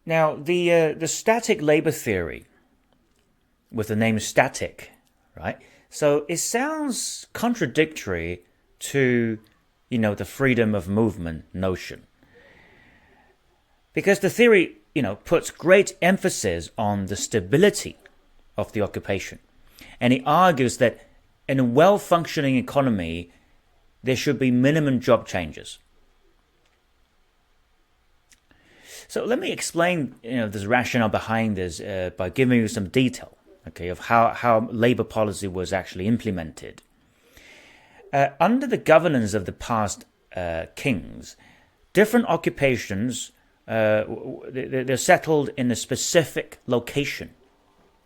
Now, the static labor theory, with the name static, right? So it sounds contradictory to, the freedom of movement notion. Because the theory, puts great emphasis on the stability of the occupation. And it argues that in a well-functioning economy, there should be minimum job changes. So let me explain, this rationale behind this by giving you some detail, okay, of how labor policy was actually implemented. Under the governance of the past kings, different occupations they're settled in a specific location.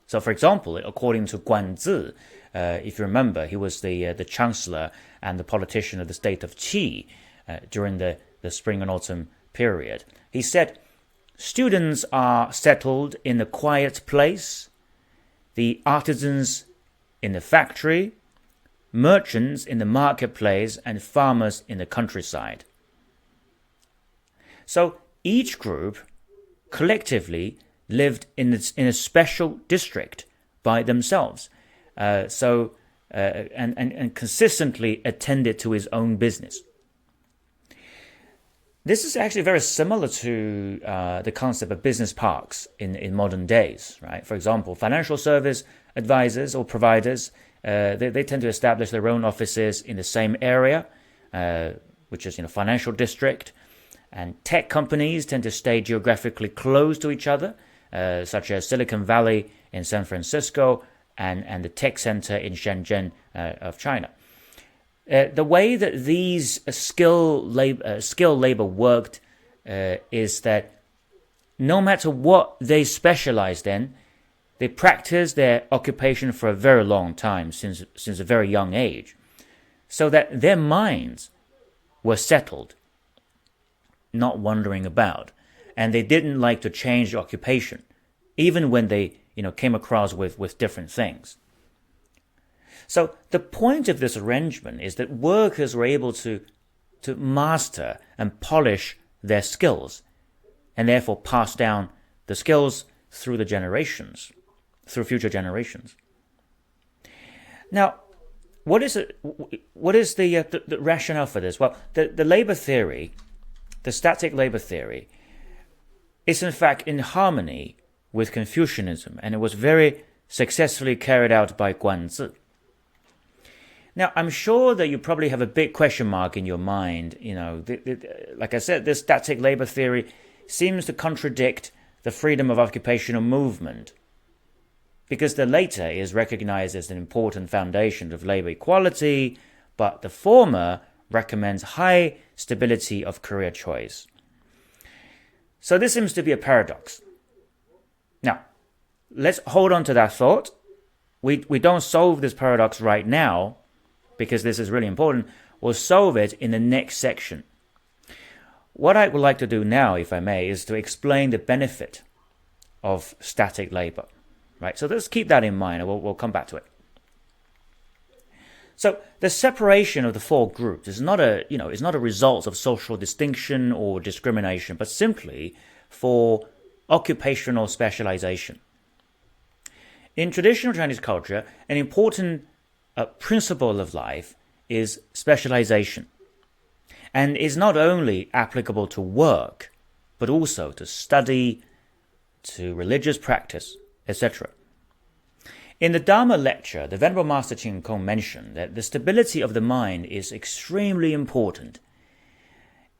So, for example, according to Guan Zi, if you remember, he was the chancellor and the politician of the state of Qi during the spring and autumn period. He said, students are settled in a quiet place, the artisans in the factory, merchants in the marketplace, and farmers in the countryside. So each group collectively lived in a special district by themselves, and consistently attended to his own business. This is actually very similar to the concept of business parks in modern days, right? For example, financial service advisors or providers, they tend to establish their own offices in the same area, which is financial district. And tech companies tend to stay geographically close to each other, such as Silicon Valley in San Francisco and the tech center in Shenzhen of China. The way that these skilled labor worked is that no matter what they specialized in, they practiced their occupation for a very long time, since a very young age, so that their minds were settled, not wandering about, and they didn't like to change the occupation, even when they came across with different things. So the point of this arrangement is that workers were able to master and polish their skills, and therefore pass down the skills through future generations. Now, what is the rationale for this? Well, the labor theory, the static labor theory, is in fact in harmony with Confucianism, and it was very successfully carried out by Guan Zi. Now, I'm sure that you probably have a big question mark in your mind. Like I said, this static labor theory seems to contradict the freedom of occupational movement, because the latter is recognized as an important foundation of labor equality, but the former recommends high stability of career choice. So this seems to be a paradox. Now, let's hold on to that thought. We don't solve this paradox right now, because this is really important. We'll solve it in the next section. What I would like to do now, if I may, is to explain the benefit of static labor. Right? So let's keep that in mind, and we'll come back to it. So the separation of the four groups is not a result of social distinction or discrimination, but simply for occupational specialization. In traditional Chinese culture, an important principle of life is specialization, and is not only applicable to work, but also to study, to religious practice, etc. In the Dharma lecture, the Venerable Master Chin Kung mentioned that the stability of the mind is extremely important.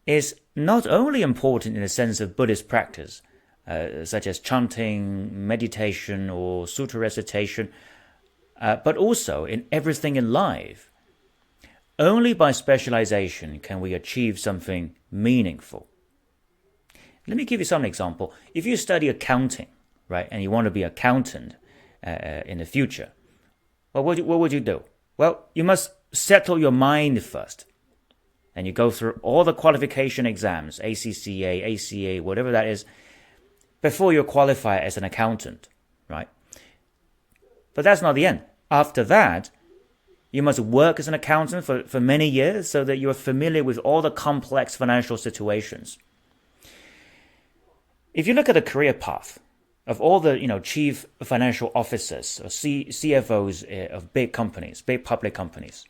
It's not only important in the sense of Buddhist practice, such as chanting, meditation, or sutra recitation, but also in everything in life. Only by specialization can we achieve something meaningful. Let me give you some example. If you study accounting, right, and you want to be an accountant in the future, well, what would you do? Well, you must settle your mind first. And you go through all the qualification exams, ACCA, ACA, whatever that is, before you qualify as an accountant, right? But that's not the end. After that, you must work as an accountant for many years so that you are familiar with all the complex financial situations. If you look at the career path of all the chief financial officers or CFOs of big companies, big public companies,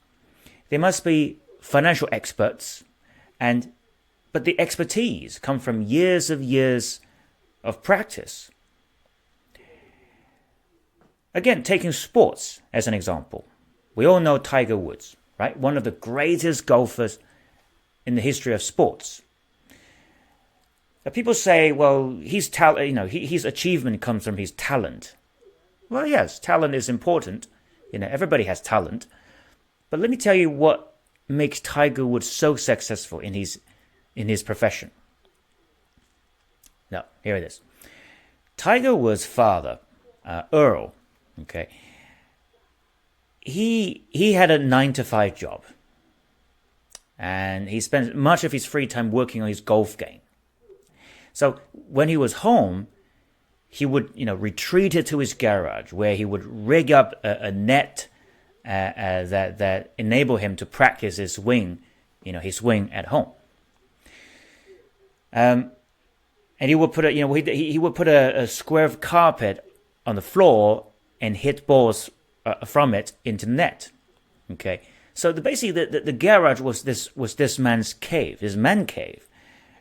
they must be financial experts, but the expertise come from years of practice. Again, taking sports as an example, we all know Tiger Woods, right? One of the greatest golfers in the history of sports. Now, people say, well, his achievement comes from his talent. Well, yes, talent is important. Everybody has talent. But let me tell you what makes Tiger Woods so successful in his profession. Now, here it is. Tiger Woods' father, Earl, okay, he had a 9-to-5 job, and he spent much of his free time working on his golf game. So when he was home, he would retreat to his garage, where he would rig up a net that enable him to practice his swing, his swing at home. And he would put he would put a square of carpet on the floor and hit balls from it into the net. Okay, so basically the garage was this man's cave, his man cave,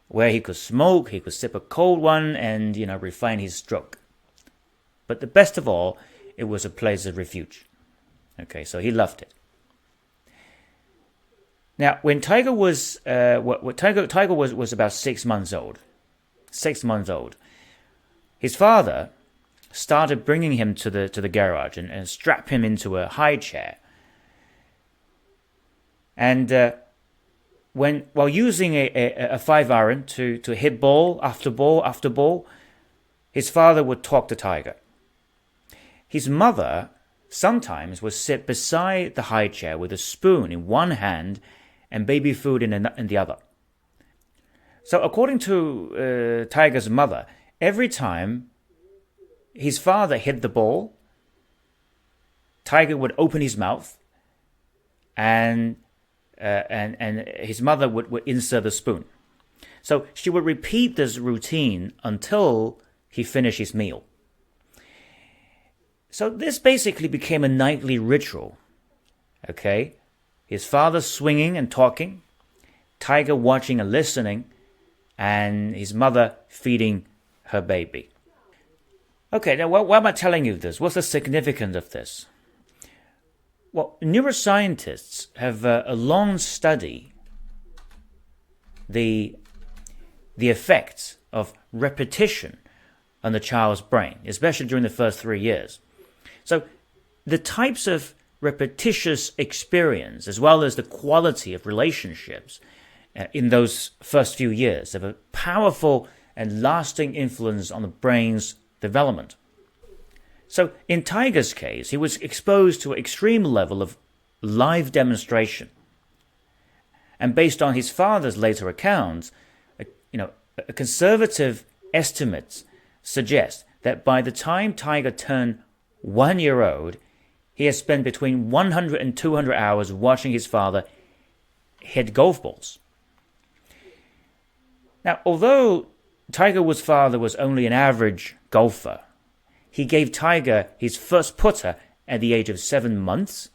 where he could smoke, he could sip a cold one, and refine his stroke. But the best of all, it was a place of refuge. Okay, so he loved it. Now, when Tiger was Tiger was about 6 months old, his father started bringing him to the garage and strap him into a high chair. And while using a 5-iron to hit ball after ball after ball, his father would talk to Tiger. His mother sometimes would sit beside the high chair with a spoon in one hand and baby food in the other. So according to Tiger's mother, every time his father hit the ball, Tiger would open his mouth and his mother would insert the spoon. So she would repeat this routine until he finished his meal. So this basically became a nightly ritual. Okay? His father swinging and talking, Tiger watching and listening, and his mother feeding her baby. Okay, now why am I telling you this? What's the significance of this? Well, neuroscientists have a long studied the effects of repetition on the child's brain, especially during the first 3 years. So the types of repetitious experience, as well as the quality of relationships in those first few years, have a powerful and lasting influence on the brain's development. So in Tiger's case, he was exposed to an extreme level of live demonstration. And based on his father's later accounts, a conservative estimates suggest that by the time Tiger turned 1 year old, he has spent between 100 and 200 hours watching his father hit golf balls. Now, although Tiger Woods' father was only an average golfer, he gave Tiger his first putter at the age of 7 months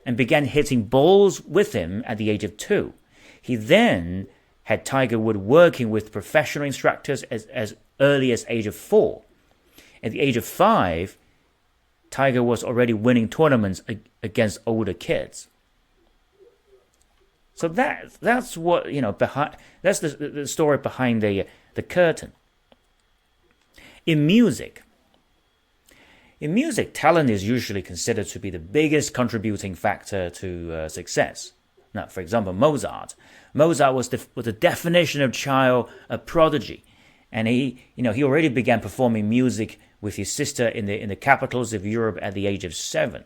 and began hitting balls with him at the age of 2. He then had Tiger Woods working with professional instructors as early as age of 4. At the age of 5, Tiger was already winning tournaments against older kids. So that's what behind. That's the story behind the curtain. In music, talent is usually considered to be the biggest contributing factor to success. Now, for example, Mozart was the definition of child prodigy, and he already began performing music with his sister in the capitals of Europe at the age of 7.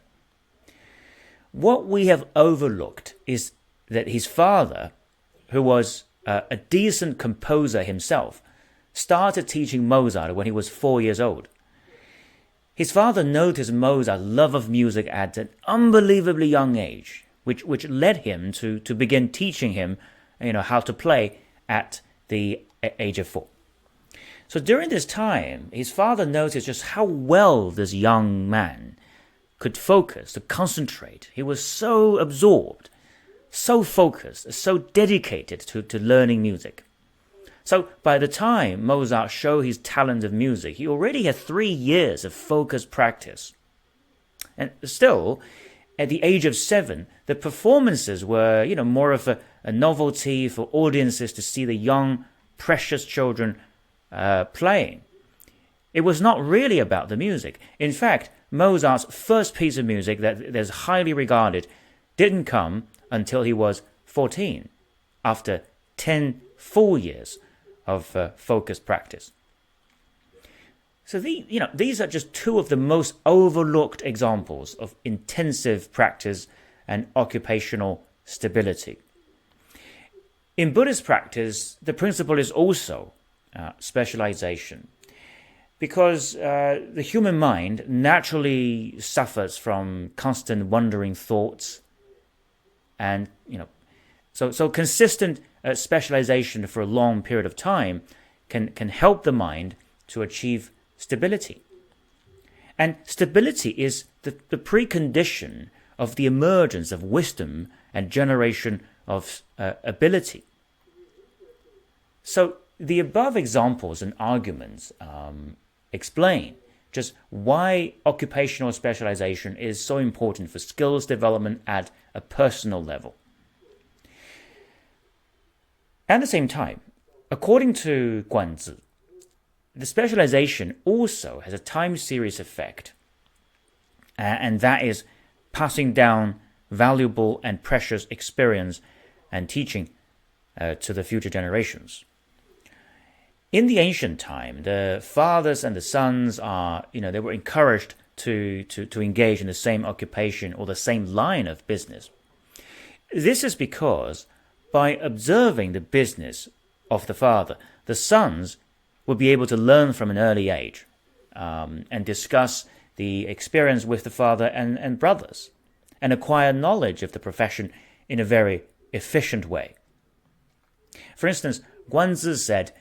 What we have overlooked is that his father, who was a decent composer himself, started teaching Mozart when he was 4 years old. His father noticed Mozart's love of music at an unbelievably young age, which led him to begin teaching him how to play at the age of 4. So during this time, his father noticed just how well this young man could focus, to concentrate. He was so absorbed, so focused, so dedicated to learning music. So by the time Mozart showed his talent of music, he already had 3 years of focused practice. And still, at the age of 7, the performances were, more of a novelty for audiences to see the young, precious children playing. It was not really about the music. In fact, Mozart's first piece of music that is highly regarded didn't come until he was 14, after 10 full years of focused practice. So these are just two of the most overlooked examples of intensive practice and occupational stability. In Buddhist practice, the principle is also specialization, because the human mind naturally suffers from constant wandering thoughts, and so consistent specialization for a long period of time can help the mind to achieve stability. And stability is the precondition of the emergence of wisdom and generation of ability. So the above examples and arguments explain just why occupational specialization is so important for skills development at a personal level. At the same time, according to Guanzi, the specialization also has a time series effect, and that is passing down valuable and precious experience and teaching to the future generations. In the ancient time, the fathers and the sons they were encouraged to engage in the same occupation or the same line of business. This is because by observing the business of the father, the sons would be able to learn from an early age and discuss the experience with the father and brothers, and acquire knowledge of the profession in a very efficient way. For instance, Guanzi said,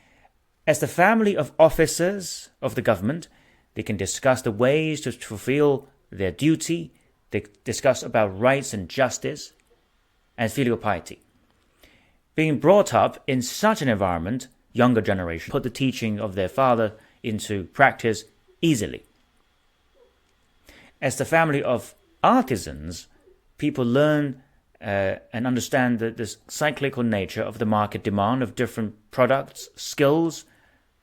as the family of officers of the government, they can discuss the ways to fulfill their duty, they discuss about rights and justice, and filial piety. Being brought up in such an environment, younger generation put the teaching of their father into practice easily. As the family of artisans, people learn and understand the cyclical nature of the market demand of different products, skills,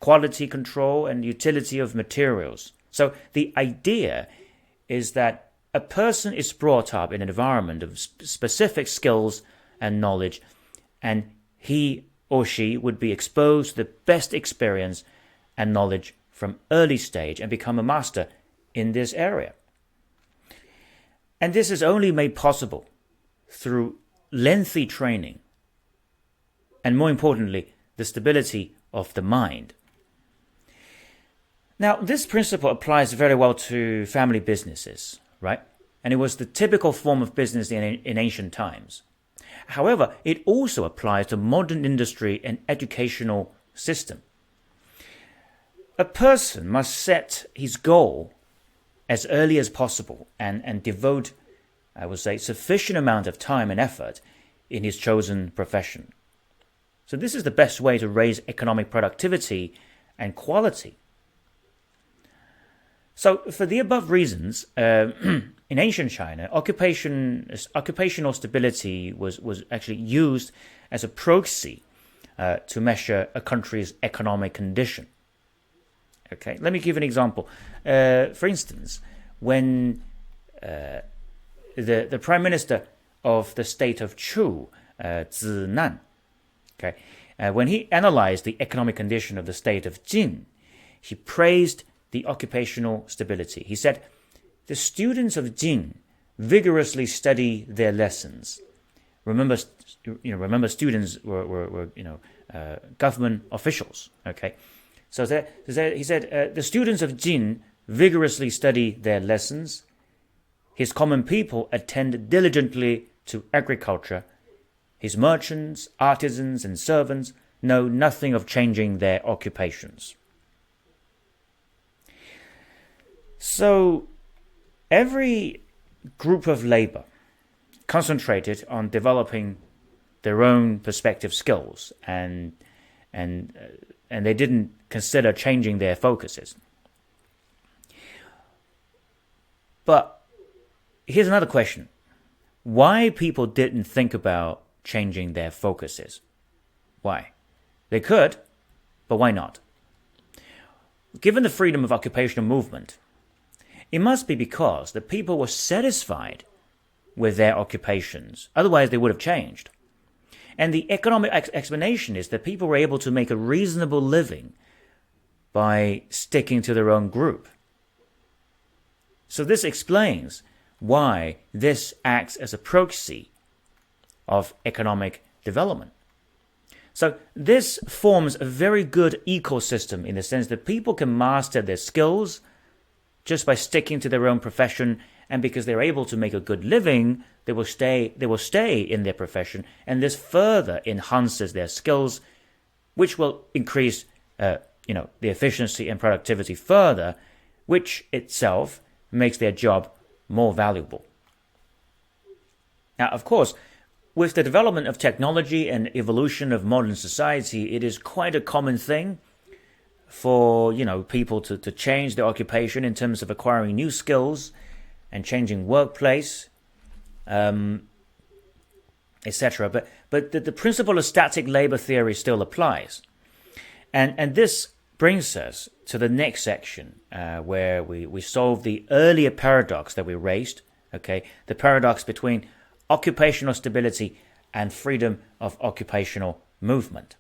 quality control, and utility of materials. So the idea is that a person is brought up in an environment of specific skills and knowledge, and he or she would be exposed to the best experience and knowledge from early stage and become a master in this area. And this is only made possible through lengthy training, and more importantly, the stability of the mind. Now, this principle applies very well to family businesses, right? And it was the typical form of business in ancient times. However, it also applies to modern industry and educational system. A person must set his goal as early as possible and devote, I would say, sufficient amount of time and effort in his chosen profession. So this is the best way to raise economic productivity and quality. So for the above reasons, in ancient China, occupational stability was actually used as a proxy to measure a country's economic condition. Okay, let me give an example. For instance, when the Prime Minister of the state of Chu, Zinan, when he analyzed the economic condition of the state of Jin, he praised the occupational stability. He said, the students of Jin vigorously study their lessons. Remember, students were government officials. Okay, so he said, the students of Jin vigorously study their lessons. His common people attend diligently to agriculture. His merchants, artisans, and servants know nothing of changing their occupations. So every group of labor concentrated on developing their own perspective skills, and they didn't consider changing their focuses. But here's another question. Why people didn't think about changing their focuses? Why? They could, but why not? Given the freedom of occupational movement, it must be because the people were satisfied with their occupations. Otherwise, they would have changed. And the economic explanation is that people were able to make a reasonable living by sticking to their own group. So this explains why this acts as a proxy of economic development. So this forms a very good ecosystem in the sense that people can master their skills just by sticking to their own profession, and because they're able to make a good living, they will stay in their profession, and this further enhances their skills, which will increase the efficiency and productivity further, which itself makes their job more valuable. Now, of course, with the development of technology and evolution of modern society, it is quite a common thing for people to change their occupation in terms of acquiring new skills and changing workplace, etc. But the principle of static labor theory still applies, and this brings us to the next section where we solve the earlier paradox that we raised. Okay, the paradox between occupational stability and freedom of occupational movement.